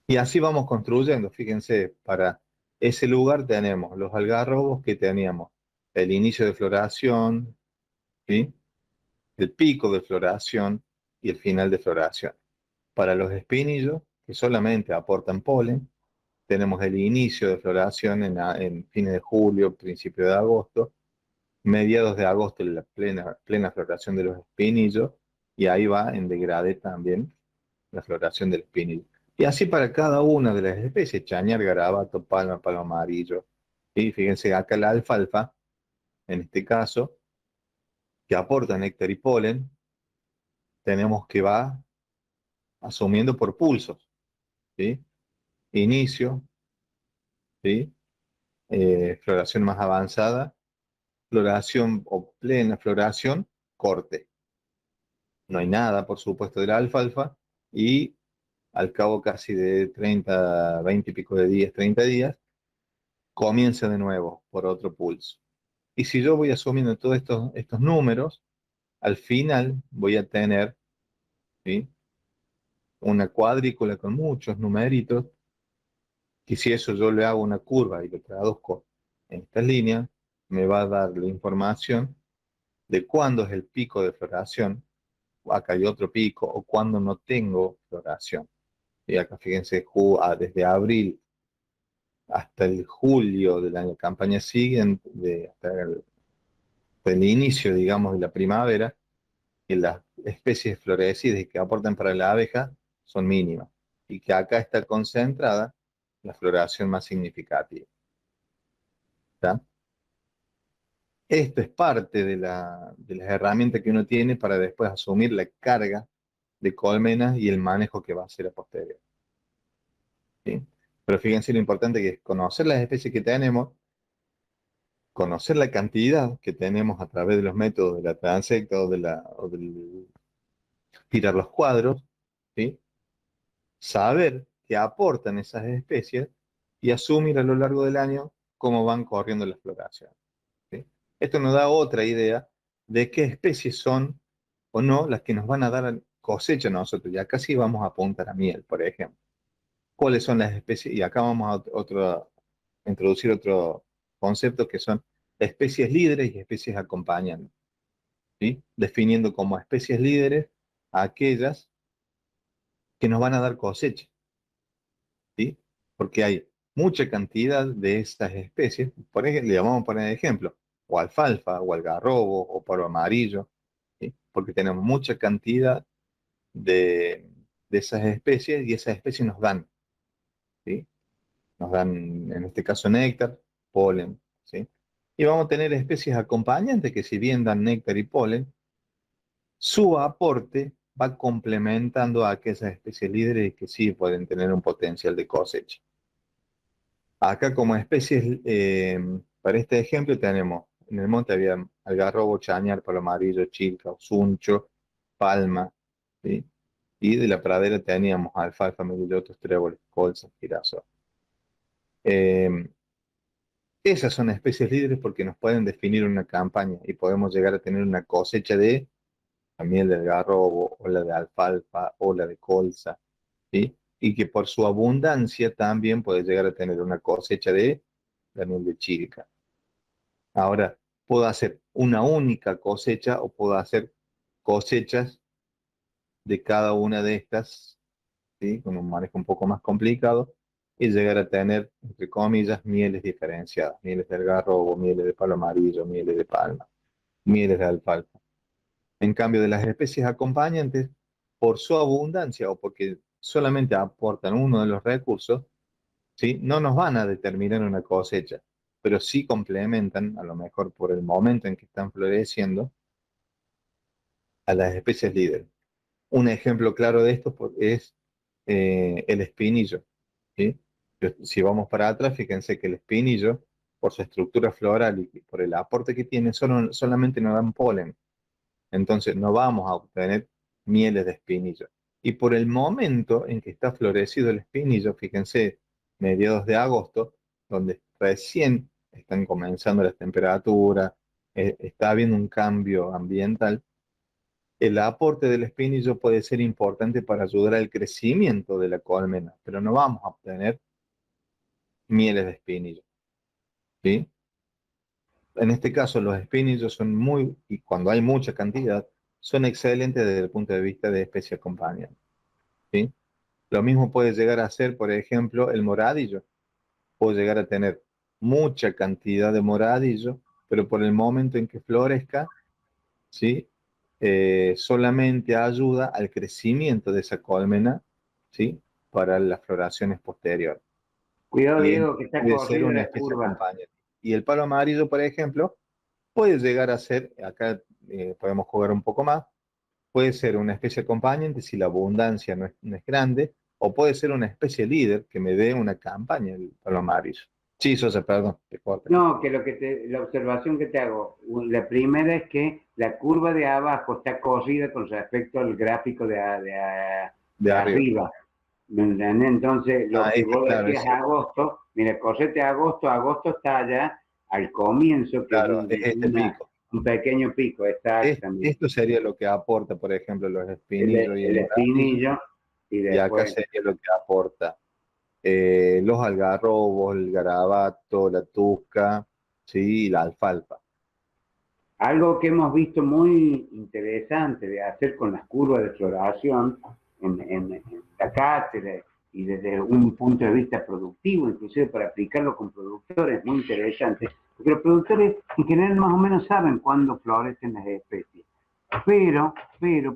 Y así vamos construyendo. Fíjense, para ese lugar tenemos los algarrobos que teníamos el inicio de floración, ¿sí? El pico de floración y el final de floración. Para los espinillos, que solamente aportan polen, tenemos el inicio de floración en fines de julio, principio de agosto, mediados de agosto la plena floración de los espinillos, y ahí va en degradé también la floración del espinillo. Y así para cada una de las especies, chañar, garabato, palma, palo amarillo. Y fíjense acá la alfalfa, en este caso, que aporta néctar y polen, tenemos que va asumiendo por pulsos, ¿sí? Inicio, ¿sí? Floración más avanzada, floración o plena floración, corte. No hay nada, por supuesto, de la alfalfa, y al cabo casi de 30, 20 y pico de días, 30 días, comienza de nuevo por otro pulso. Y si yo voy asumiendo todos estos números, al final voy a tener, ¿sí? Una cuadrícula con muchos numeritos, y si eso yo le hago una curva y lo traduzco en estas líneas, me va a dar la información de cuándo es el pico de floración, acá hay otro pico, o cuándo no tengo floración. Y acá fíjense, desde abril hasta el julio de la campaña siguiente, hasta el inicio, digamos, de la primavera, que las especies florecidas que aportan para la abeja son mínimas, y que acá está concentrada la floración más significativa. ¿Está? Esto es parte de las herramientas que uno tiene para después asumir la carga de colmenas y el manejo que va a hacer a posteriori. ¿Sí? Pero fíjense lo importante que es conocer las especies que tenemos, conocer la cantidad que tenemos a través de los métodos de la transecta o del tirar los cuadros, ¿sí? Saber qué aportan esas especies y asumir a lo largo del año cómo van corriendo las floraciones. ¿Sí? Esto nos da otra idea de qué especies son o no las que nos van a dar cosecha a nosotros. Y acá sí vamos a apuntar a miel, por ejemplo. ¿Cuáles son las especies? Y acá vamos a introducir otro concepto que son especies líderes y especies acompañantes. ¿Sí? Definiendo como especies líderes a aquellas que nos van a dar cosecha. ¿Sí? Porque hay mucha cantidad de estas especies. Por ejemplo, le vamos a poner ejemplo, o alfalfa, o algarrobo, o palo amarillo, ¿sí? Porque tenemos mucha cantidad de esas especies, y esas especies nos dan, ¿sí? Nos dan, en este caso, néctar, polen, ¿sí? Y vamos a tener especies acompañantes que, si bien dan néctar y polen, su aporte va complementando a aquellas especies líderes que sí pueden tener un potencial de cosecha. Acá como especies, para este ejemplo tenemos, en el monte había algarrobo, chañar, palo amarillo, chilca, osuncho, palma, ¿sí? Y de la pradera teníamos alfalfa, melilotos, tréboles, colza, girasol. Eh, Esas son especies líderes porque nos pueden definir una campaña y podemos llegar a tener una cosecha de la miel del algarrobo, o la de alfalfa, o la de colza, ¿sí? Y que por su abundancia también puede llegar a tener una cosecha de la miel de chilca. Ahora, puedo hacer una única cosecha o puedo hacer cosechas de cada una de estas, ¿sí? Con un manejo un poco más complicado, y llegar a tener, entre comillas, mieles diferenciadas, mieles de algarrobo, mieles de palo amarillo, mieles de palma, mieles de alfalfa. En cambio, de las especies acompañantes, por su abundancia o porque solamente aportan uno de los recursos, ¿sí? No nos van a determinar una cosecha, pero sí complementan, a lo mejor por el momento en que están floreciendo, a las especies líderes. Un ejemplo claro de esto es el espinillo, ¿sí? Si vamos para atrás, fíjense que el espinillo, por su estructura floral y por el aporte que tiene, solamente nos dan polen. Entonces no vamos a obtener mieles de espinillo. Y por el momento en que está florecido el espinillo, fíjense, mediados de agosto, donde recién están comenzando las temperaturas, está habiendo un cambio ambiental, El aporte del espinillo puede ser importante para ayudar al crecimiento de la colmena, pero no vamos a obtener mieles de espinillo, ¿sí? En este caso, los espinillos son y cuando hay mucha cantidad, son excelentes desde el punto de vista de especie acompañante, ¿sí? Lo mismo puede llegar a ser, por ejemplo, el moradillo. Puede llegar a tener mucha cantidad de moradillo, pero por el momento en que florezca, ¿sí? Solamente ayuda al crecimiento de esa colmena, ¿sí? Para las floraciones posteriores. Cuidado, Y Diego, que está puede ser corrida una la especie curva. acompañante. Y el palo amarillo, por ejemplo, puede llegar a ser, acá podemos jugar un poco más, puede ser una especie acompañante si la abundancia no es grande, o puede ser una especie líder que me dé una campaña, el palo amarillo. Sí, Sosa, perdón, te corté. No, que la observación que te hago, la primera es que la curva de abajo está corrida con respecto al gráfico De de arriba. arriba. ¿Me entendés? Entonces, lo Ah, que vos claro, es decías cierto. agosto, mira, correte agosto, agosto está allá al comienzo, que es Claro, es este pico. un pequeño pico, exactamente. Esto sería lo que aporta, por ejemplo, los espinillos y el El moradillo, espinillo, y y acá después sería lo que aporta los algarrobos, el garabato, la tusca, ¿sí? Y la alfalfa. algo que hemos visto muy interesante de hacer con las curvas de floración en la cátedra y desde un punto de vista productivo, inclusive para aplicarlo con productores, muy interesante, porque los productores en general más o menos saben cuándo florecen las especies. Pero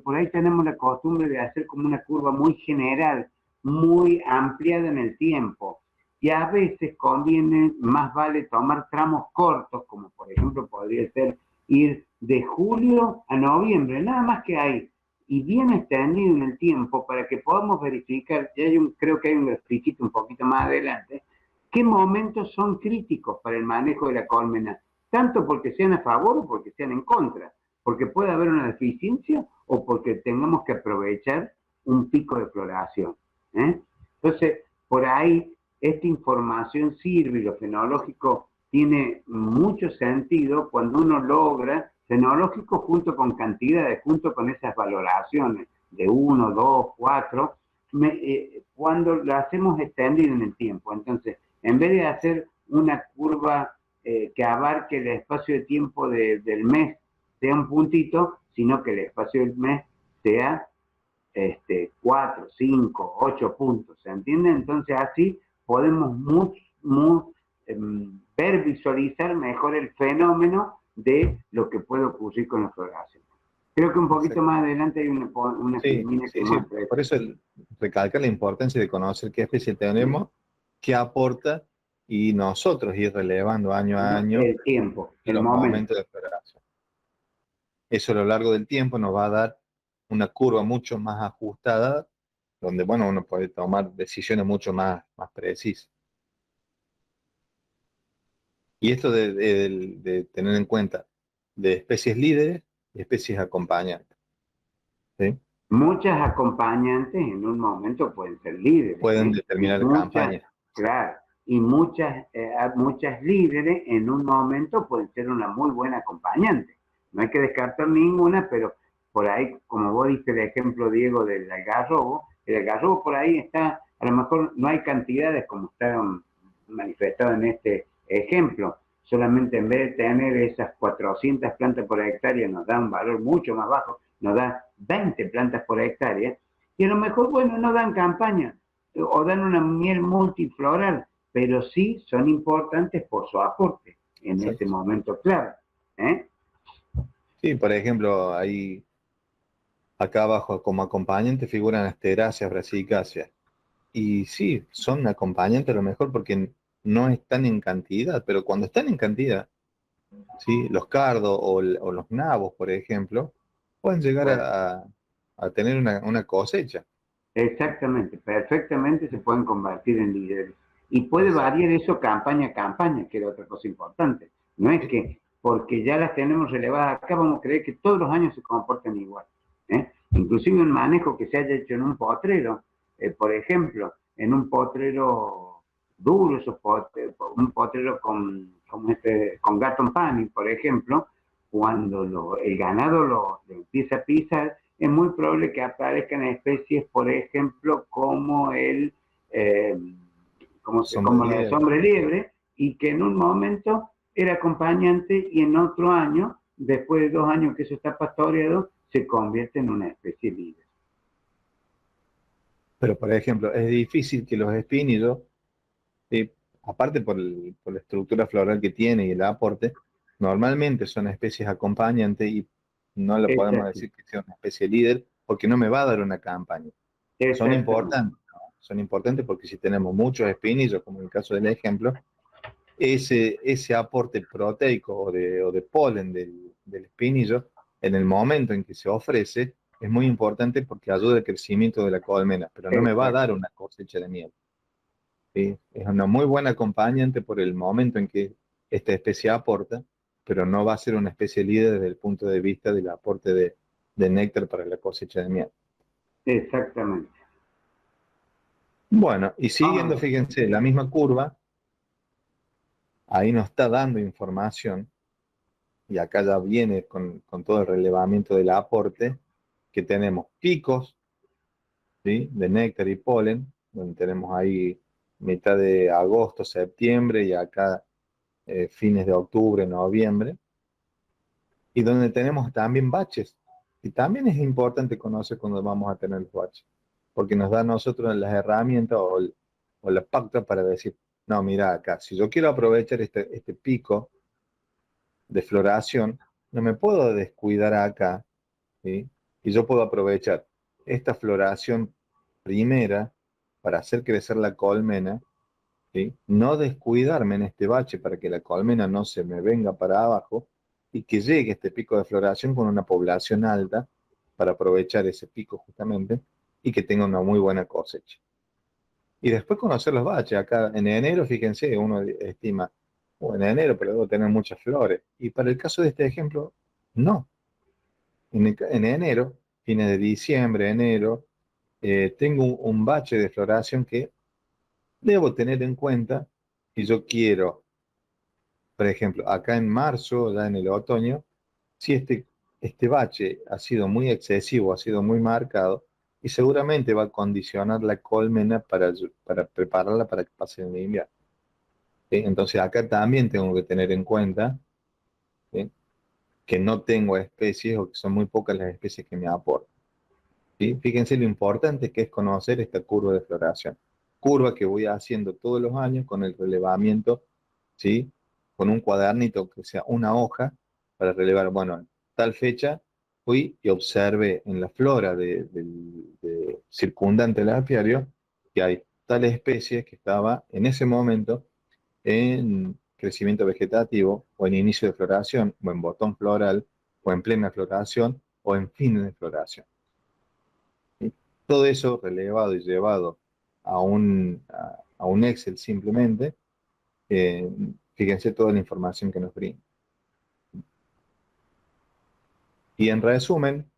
por ahí tenemos la costumbre de hacer como una curva muy general, muy ampliada en el tiempo. Y a veces conviene, más vale tomar tramos cortos, como por ejemplo podría ser ir de julio a noviembre, nada más que ahí, y bien extendido en el tiempo para que podamos verificar, y creo que hay un grafiquito un poquito más adelante, qué momentos son críticos para el manejo de la colmena, tanto porque sean a favor o porque sean en contra, porque puede haber una deficiencia o porque tengamos que aprovechar un pico de floración. ¿eh? Entonces, por ahí, esta información sirve y lo fenológico tiene mucho sentido cuando uno logra, fenológico junto con cantidades, junto con esas valoraciones de 1, 2, 4, cuando lo hacemos extendido en el tiempo. Entonces, en vez de hacer una curva que abarque el espacio de tiempo del mes, sea un puntito, sino que el espacio del mes sea 4, 5, 8 puntos, ¿se entiende? Entonces así podemos ver, visualizar mejor el fenómeno de lo que puede ocurrir con la floración. Creo que un poquito Exacto. más adelante hay una Sí, filmina que sí, sí. muestra Por eso. eso recalca la importancia de conocer qué especie tenemos, qué aporta, y nosotros ir relevando año a año El tiempo, el los momento. momentos de floración. Eso a lo largo del tiempo nos va a dar una curva mucho más ajustada, donde, bueno, uno puede tomar decisiones mucho más precisas. Y esto de tener en cuenta de especies líderes y especies acompañantes, ¿sí? Muchas acompañantes en un momento pueden ser líderes, Pueden ¿eh? Y determinar muchas, campañas. claro, y muchas líderes en un momento pueden ser una muy buena acompañante. No hay que descartar ninguna, pero por ahí, como vos diste el ejemplo, Diego, del algarrobo, el algarrobo por ahí está, a lo mejor no hay cantidades como están manifestadas en este ejemplo, solamente en vez de tener esas 400 plantas por hectárea nos da un valor mucho más bajo, nos da 20 plantas por hectárea, y a lo mejor, bueno, no dan campaña o dan una miel multifloral, pero sí son importantes por su aporte en este Exacto. momento clave. ¿eh? Sí, por ejemplo, ahí acá abajo como acompañante figuran las teráceas brasicáceas. Y sí, son acompañantes a lo mejor porque no están en cantidad, pero cuando están en cantidad, ¿sí? Los cardos o los nabos, por ejemplo, pueden llegar Bueno, a tener una cosecha. ¿Sí? exactamente, perfectamente se pueden convertir en líderes. Y puede Exacto. variar eso campaña a campaña, que era otra cosa importante. No es ¿Sí? que porque ya las tenemos relevadas acá vamos a creer que todos los años se comportan igual. Inclusive un manejo que se haya hecho en un potrero, por ejemplo, en un potrero duro, un potrero con gato panning, por ejemplo, cuando el ganado lo empieza a pisar, es muy probable que aparezcan especies, por ejemplo, como eh, Sombra como la de liebre. sombre liebre, y que en un momento era acompañante y en otro año, después de 2 años que eso está pastoreado, se convierte en una especie libre. Pero, por ejemplo, es difícil que los espinillos, ¿sí? Aparte por la estructura floral que tiene y el aporte, normalmente son especies acompañantes y no le podemos Exacto, decir que sea una especie líder porque no me va a dar una campaña. Son exactamente. importantes, ¿no? Son importantes porque si tenemos muchos espinillos, como en el caso del ejemplo, ese aporte proteico o de polen del espinillo, en el momento en que se ofrece, es muy importante porque ayuda al crecimiento de la colmena, pero no me va a dar Exacto. una cosecha de miel. ¿Sí? Es una muy buena acompañante por el momento en que esta especie aporta, pero no va a ser una especie líder desde el punto de vista del aporte de néctar para la cosecha de miel. Exactamente. Bueno, y siguiendo, Vamos, fíjense, la misma curva, ahí nos está dando información, y acá ya viene con todo el relevamiento del aporte, que tenemos picos, ¿sí? De néctar y polen, donde tenemos ahí mitad de agosto, septiembre, y acá fines de octubre, noviembre, y donde tenemos también baches. Y también es importante conocer cuando vamos a tener los baches, porque nos da a nosotros las herramientas o la pauta para decir, no, mira acá, si yo quiero aprovechar este pico de floración, no me puedo descuidar acá, ¿sí? Y yo puedo aprovechar esta floración primera para hacer crecer la colmena, ¿sí? No descuidarme en este bache para que la colmena no se me venga para abajo y que llegue este pico de floración con una población alta para aprovechar ese pico justamente y que tenga una muy buena cosecha. Y después conocer los baches. Acá en enero, fíjense, uno estima, en enero, pero debo tener muchas flores. Y para el caso de este ejemplo, no. En enero, fines de diciembre, enero, tengo un bache de floración que debo tener en cuenta si yo quiero, por ejemplo, acá en marzo, ya en el otoño, si este bache ha sido muy excesivo, ha sido muy marcado, y seguramente va a condicionar la colmena para prepararla para que pase el invierno. ¿Sí? Entonces acá también tengo que tener en cuenta, ¿sí? Que no tengo especies o que son muy pocas las especies que me aportan. ¿Sí? Fíjense lo importante que es conocer esta curva de floración. Curva que voy haciendo todos los años con el relevamiento, ¿sí? Con un cuadernito que sea una hoja para relevar, bueno, en tal fecha fui y observé en la flora circundante del apiario que hay tal especie que estaba en ese momento en crecimiento vegetativo o en inicio de floración o en botón floral o en plena floración o en fin de floración. ¿Sí? Todo eso relevado y llevado a un Excel simplemente, eh, fíjense toda la información que nos brinda. Y en resumen,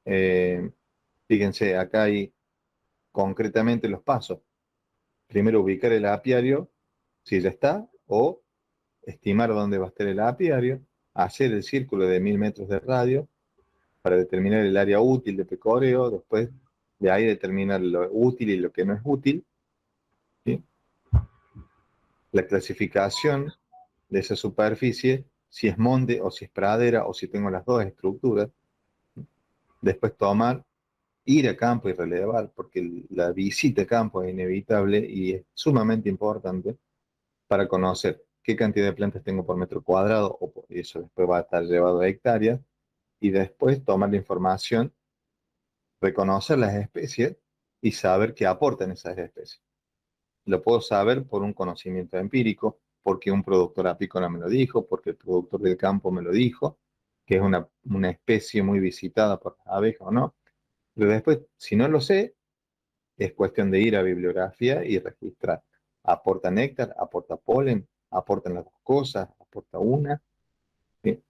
eh, fíjense, acá hay concretamente los pasos. Primero ubicar el apiario, si ya está, o estimar dónde va a estar el apiario, hacer el círculo de 1000 metros de radio para determinar el área útil de pecoreo, después de ahí determinar lo útil y lo que no es útil, ¿sí? La clasificación de esa superficie, si es monte o si es pradera o si tengo las dos estructuras. Después ir a campo y relevar, porque la visita a campo es inevitable y es sumamente importante para conocer qué cantidad de plantas tengo por metro cuadrado, y eso después va a estar llevado a hectáreas, y después tomar la información, reconocer las especies y saber qué aportan esas especies. Lo puedo saber por un conocimiento empírico, porque un productor apícola me lo dijo, porque el productor del campo me lo dijo, que es una especie muy visitada por las abejas o no. Pero después, si no lo sé, es cuestión de ir a bibliografía y registrar. Aporta néctar, aporta polen, aportan las dos cosas, aporta una, ¿sí?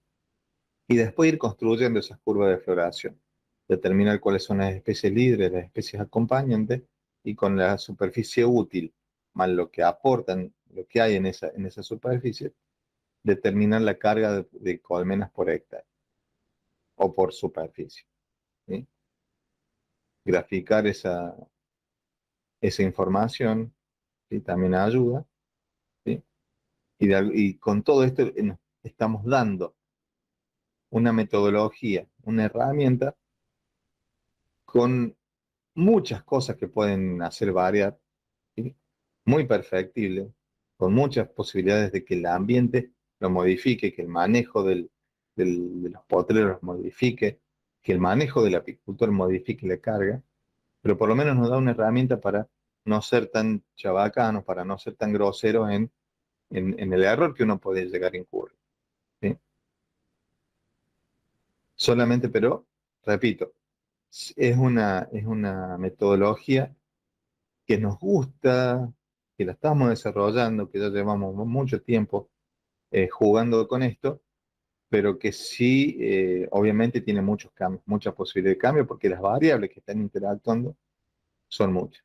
Y después ir construyendo esas curvas de floración. Determinar cuáles son las especies líderes, las especies acompañantes, y con la superficie útil, más lo que aportan, lo que hay en esa superficie, determinar la carga de colmenas por hectárea o por superficie, ¿sí? Graficar esa información, ¿sí? También ayuda, ¿sí? Y con todo esto nos estamos dando una metodología, una herramienta con muchas cosas que pueden hacer variar, ¿sí? Muy perfectible, con muchas posibilidades de que el ambiente lo modifique, que el manejo de los potreros modifique, que el manejo del apicultor modifique la carga, pero por lo menos nos da una herramienta para no ser tan chabacanos, para no ser tan groseros en el error que uno puede llegar a incurrir, ¿sí? Solamente, pero, repito, es una metodología que nos gusta, que la estamos desarrollando, que ya llevamos mucho tiempo jugando con esto, pero que sí, obviamente tiene muchos cambios, muchas posibilidades de cambio, porque las variables que están interactuando son muchas.